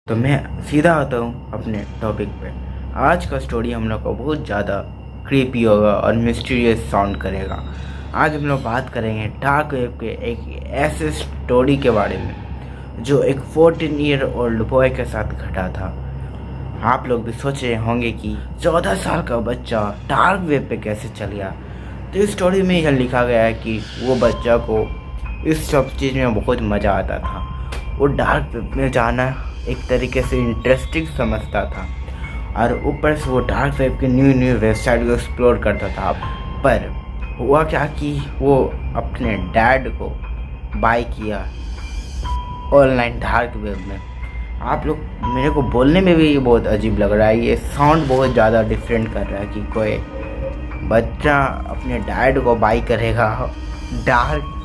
तो मैं सीधा आता हूँ अपने टॉपिक पे। आज का स्टोरी हम लोग को बहुत ज़्यादा क्रीपी होगा और मिस्टीरियस साउंड करेगा। आज हम लोग बात करेंगे डार्क वेब के एक ऐसे स्टोरी के बारे में जो एक 14 ईयर ओल्ड बॉय के साथ घटा था। आप लोग भी सोच रहे होंगे कि 14 साल का बच्चा डार्क वेब पे कैसे चल गया। तो इस स्टोरी में यह लिखा गया है कि वो बच्चा को इस सब चीज़ में बहुत मज़ा आता था। वो डार्क वेब में जाना एक तरीके से इंटरेस्टिंग समझता था और ऊपर से वो डार्क वेब के न्यू वेबसाइट को एक्सप्लोर करता था। पर हुआ क्या कि वो अपने डैड को बाय किया ऑनलाइन डार्क वेब में। आप लोग मेरे को बोलने में भी ये बहुत अजीब लग रहा है, ये साउंड बहुत ज़्यादा डिफरेंट कर रहा है कि कोई बच्चा अपने डैड को बाय करेगा डार्क।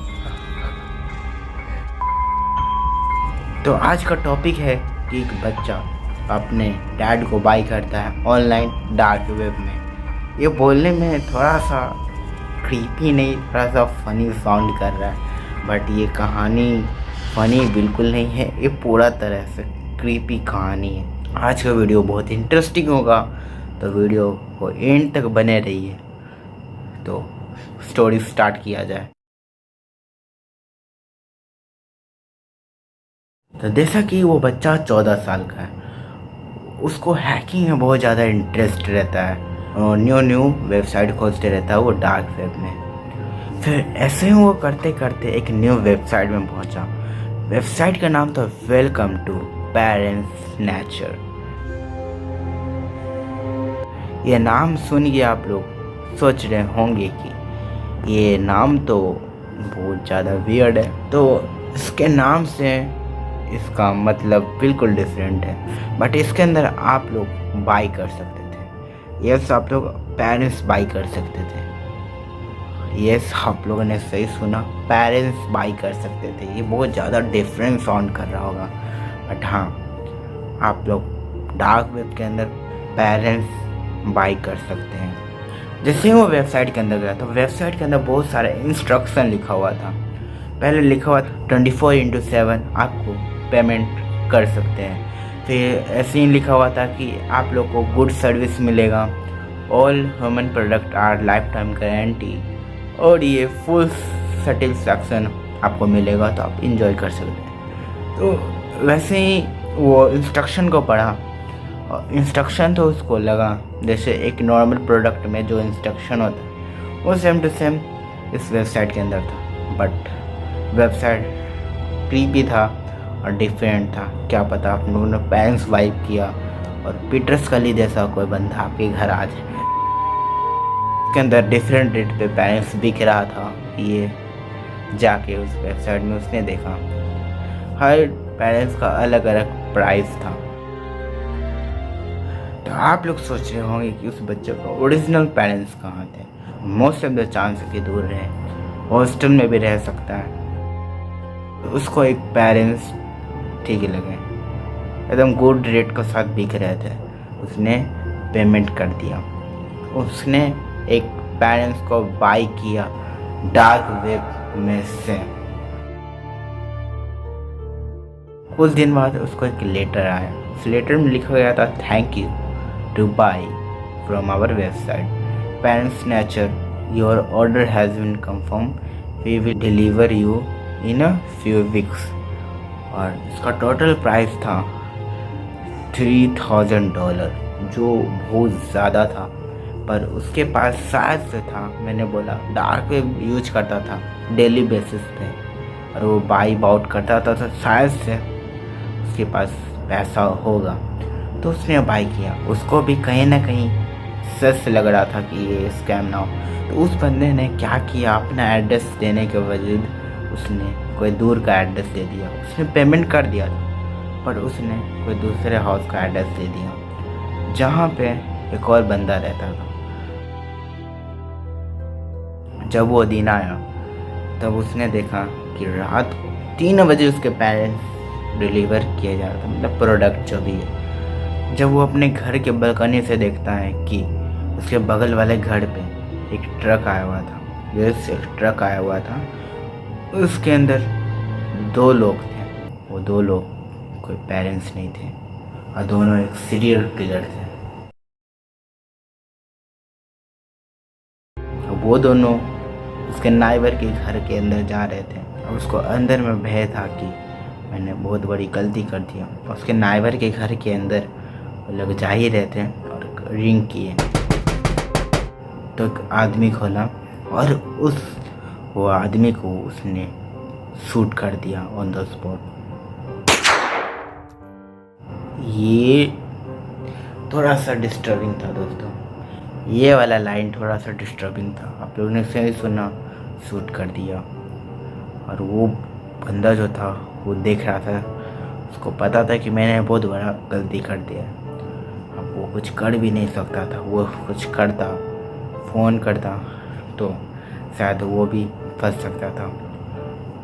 तो आज का टॉपिक है कि एक बच्चा अपने डैड को बाय करता है ऑनलाइन डार्क वेब में। ये बोलने में थोड़ा सा क्रीपी नहीं, थोड़ा सा फनी साउंड कर रहा है, बट ये कहानी फनी बिल्कुल नहीं है, ये पूरा तरह से क्रीपी कहानी है। आज का वीडियो बहुत इंटरेस्टिंग होगा, तो वीडियो को एंड तक बने रहिए। तो स्टोरी स्टार्ट किया जाए। तो जैसा कि वो बच्चा 14 साल का है, उसको हैकिंग में बहुत ज़्यादा इंटरेस्ट रहता है और न्यू वेबसाइट खोजते रहता है वो डार्क वेब में। फिर ऐसे ही वो करते करते एक न्यू वेबसाइट में पहुंचा। वेबसाइट का नाम था वेलकम टू पेरेंट्स नेचर। ये नाम सुन के आप लोग सोच रहे होंगे कि ये नाम तो बहुत ज़्यादा वियर्ड है, तो इसके नाम से इसका मतलब बिल्कुल डिफरेंट है। बट इसके अंदर आप लोग बाई कर सकते थे। यस, आप लोग पेरेंट्स बाई कर सकते थे। यस, आप लोगों ने सही सुना, पेरेंट्स बाई कर सकते थे। ये बहुत ज़्यादा डिफरेंट साउंड कर रहा होगा, बट हाँ, आप लोग डार्क वेब के अंदर पेरेंट्स बाई कर सकते हैं। जैसे ही वो वेबसाइट के अंदर गया तो वेबसाइट के अंदर बहुत सारे इंस्ट्रक्शन लिखा हुआ था। पहले लिखा हुआ था 24/7 आपको पेमेंट कर सकते हैं। फिर ऐसे ही लिखा हुआ था कि आप लोग को गुड सर्विस मिलेगा, all human product our life time guarantee, और ये फुल सेटिस्फैक्शन आपको मिलेगा, तो आप इंजॉय कर सकते हैं। तो वैसे ही वो इंस्ट्रक्शन को पढ़ा और इंस्ट्रक्शन तो उसको लगा जैसे एक नॉर्मल प्रोडक्ट में जो इंस्ट्रक्शन होता है वो सेम टू सेम इस वेबसाइट के अंदर था। बट वेबसाइट क्रीपी था और डिफरेंट था। क्या पता आप लोगों ने पेरेंट्स वाइप किया और पीटर स्कली जैसा कोई बंदा आपके घर आ जाए। इसके अंदर डिफरेंट रेट पे पेरेंट्स बिक रहा था। ये जाके उस वेबसाइट में उसने देखा हर पेरेंट्स का अलग अलग प्राइस था। तो आप लोग सोच रहे होंगे कि उस बच्चे का ओरिजिनल पेरेंट्स कहाँ थे। मोस्ट ऑफ द चांस कि दूर रहे, हॉस्टल में भी रह सकता है। तो उसको एक पेरेंट्स ठीक ही लगे, एकदम गुड रेट के साथ बिक रहे थे। उसने पेमेंट कर दिया। उसने एक पेरेंट्स को बाय किया डार्क वेब में से। कुछ दिन बाद उसको एक लेटर आया। उस लेटर में लिखा गया था, thank you to buy from our website parents nature, your order has been confirm, we will deliver you in a few weeks. और इसका टोटल प्राइस था $3000, जो बहुत ज़्यादा था। पर उसके पास शायद से था, मैंने बोला डार्क वेब यूज करता था डेली बेसिस पे और वो बाई बाउट करता था, तो शायद से उसके पास पैसा होगा, तो उसने बाई किया। उसको भी कहीं ना कहीं सच लग रहा था कि ये स्कैम ना हो। तो उस बंदे ने क्या किया, अपना एड्रेस देने के वजह उसने कोई दूर का एड्रेस दे दिया। उसने पेमेंट कर दिया था, पर उसने कोई दूसरे हाउस का एड्रेस दे दिया जहाँ पे एक और बंदा रहता था। जब वो दिन आया तब उसने देखा कि रात 3 बजे उसके पेरेंट्स डिलीवर किया जा रहा था, मतलब प्रोडक्ट जो भी है। जब वो अपने घर के बालकनी से देखता है कि उसके बगल वाले घर पे एक ट्रक आया हुआ था, एक ट्रक आया हुआ था, उसके अंदर 2 लोग थे। वो 2 लोग कोई पेरेंट्स नहीं थे। और दोनों एक सीरियल किलर थे। वो दोनों उसके नाइबर के घर के अंदर जा रहे थे और उसको अंदर में भय था कि मैंने बहुत बड़ी गलती कर दी। उसके नाइबर के घर के अंदर वो लोग जा ही रहे थे और रिंग किए तो एक आदमी खोला और वो आदमी को उसने शूट कर दिया ऑन द स्पॉट। ये थोड़ा सा डिस्टर्बिंग था दोस्तों, ये वाला लाइन थोड़ा सा डिस्टर्बिंग था। आप लोगों ने सही सुना, शूट कर दिया। और वो बंदा जो था वो देख रहा था, उसको पता था कि मैंने बहुत बड़ा गलती कर दिया। अब वो कुछ कर भी नहीं सकता था। वो कुछ करता, फ़ोन करता तो शायद वो भी फंस सकता था।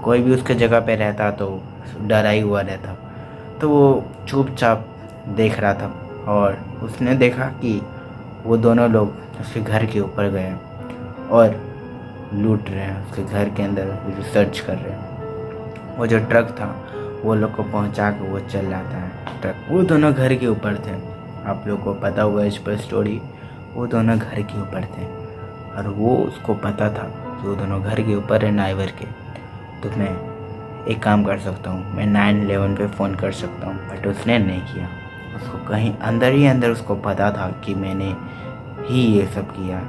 कोई भी उसके जगह पे रहता तो डरा ही हुआ रहता। तो वो चुपचाप देख रहा था और उसने देखा कि वो दोनों लोग उसके घर के ऊपर गए और लूट रहे हैं। उसके घर के अंदर रिसर्च कर रहे हैं। वो जो ट्रक था वो लोग को पहुंचा के वो चल जाता है ट्रक। वो दोनों घर के ऊपर थे। आप लोग को पता हुआ इस पर स्टोरी, वो दोनों घर के ऊपर थे और वो उसको पता था कि वो दोनों घर के ऊपर है नाइवर के। तो मैं एक काम कर सकता हूँ, मैं 911 पे फ़ोन कर सकता हूँ। बट उसने नहीं किया। उसको कहीं अंदर ही अंदर उसको पता था कि मैंने ही ये सब किया,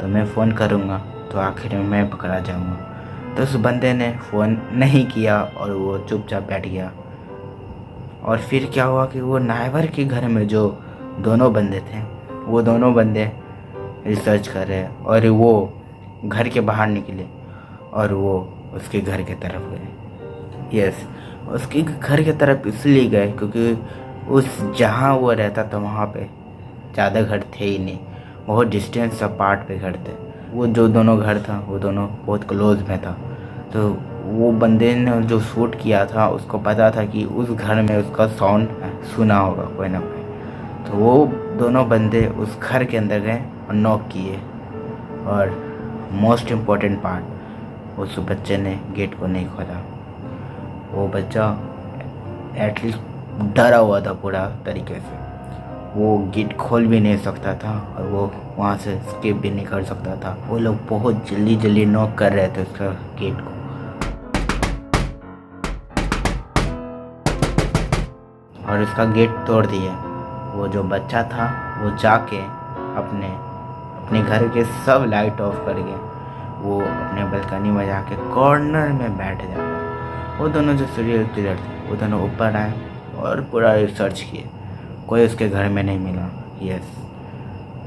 तो मैं फ़ोन करूँगा तो आखिर में मैं पकड़ा जाऊँगा। तो उस बंदे ने फ़ोन नहीं किया और वो चुपचाप बैठ गया। और फिर क्या हुआ कि वो नाइवर के घर में जो दोनों बंदे थे, वो दोनों बंदे रिसर्च कर रहे और वो घर के बाहर निकले और वो उसके घर के तरफ गए। यस, उसके घर के तरफ इसलिए गए क्योंकि उस जहाँ वो रहता था वहाँ पे ज़्यादा घर थे ही नहीं, बहुत डिस्टेंस अपार्ट पे घर थे। वो जो दोनों घर था वो दोनों बहुत क्लोज में था। तो वो बंदे ने जो शूट किया था उसको पता था कि उस घर में उसका साउंड सुना होगा कोई ना कोई। तो वो दोनों बंदे उस घर के अंदर गए और नॉक किए। और मोस्ट इम्पॉर्टेंट पार्ट, उस बच्चे ने गेट को नहीं खोला। वो बच्चा एटलीस्ट डरा हुआ था पूरा तरीके से। वो गेट खोल भी नहीं सकता था और वो वहाँ से स्केप भी नहीं कर सकता था। वो लोग बहुत जल्दी जल्दी नॉक कर रहे थे उसका गेट को और उसका गेट तोड़ दिया। वो जो बच्चा था वो जाके अपने घर के सब लाइट ऑफ कर गया। वो अपने बालकनी में जाके कॉर्नर में बैठ जाता। वो दोनों जो सीरियल किलर थे वो दोनों ऊपर आए और पूरा रिसर्च किए। कोई उसके घर में नहीं मिला। यस,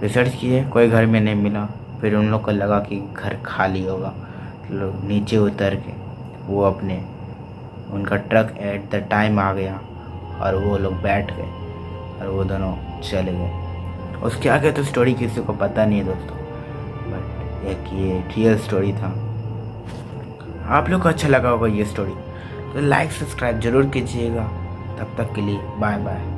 रिसर्च किए, कोई घर में नहीं मिला। फिर उन लोग को लगा कि घर खाली होगा। लोग नीचे उतर के वो उनका ट्रक एट द टाइम आ गया और वो लोग बैठ गए और वो दोनों चले गए। उसके आगे तो स्टोरी किसी को पता नहीं है दोस्तों, बट एक ये रियल स्टोरी था। आप लोग को अच्छा लगा होगा ये स्टोरी, तो लाइक सब्सक्राइब जरूर कीजिएगा। तब तक के लिए बाय बाय।